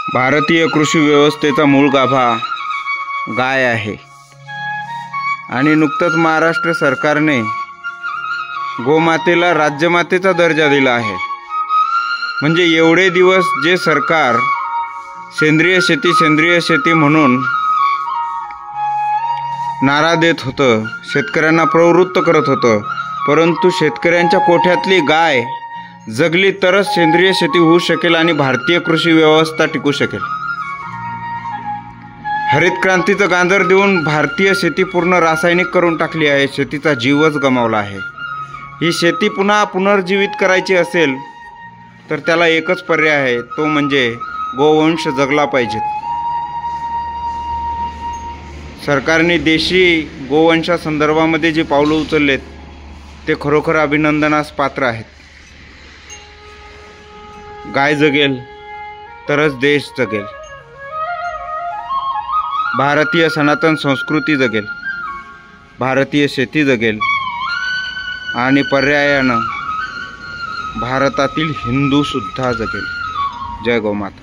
भारतीय कृषी व्यवस्थेचा मूळ गाभा गाय आहे आणि नुकतंच महाराष्ट्र सरकारने गोमातेला राज्यमातेचा दर्जा दिला आहे। म्हणजे एवढे दिवस जे सरकार सेंद्रिय शेती म्हणून नारा देत होतं, शेतकऱ्यांना प्रवृत्त करत होतं, परंतु शेतकऱ्यांच्या कोठ्यातली गाय जगली तरच सेंद्रिय शेती होऊ शकेल आणि भारतीय कृषी व्यवस्था टिकू शकेल। हरित क्रांतीचं गांजर देऊन भारतीय शेती पूर्ण रासायनिक करून टाकली आहे, शेतीचा जीवच गमावला आहे। ही शेती पुन्हा पुनर्जीवित करायची असेल तर त्याला एकच पर्याय आहे, तो म्हणजे गोवंश जगला पाहिजे। सरकारने देशी गोवंशासंदर्भामध्ये जी पावलं उचललेत ते खरोखर अभिनंदनास पात्र आहेत। गाय जगेल तरच देश जगेल, भारतीय सनातन संस्कृती जगेल, भारतीय शेती जगेल आणि पर्यायानं भारतातील हिंदू सुद्धा जगेल। जय गौ माता।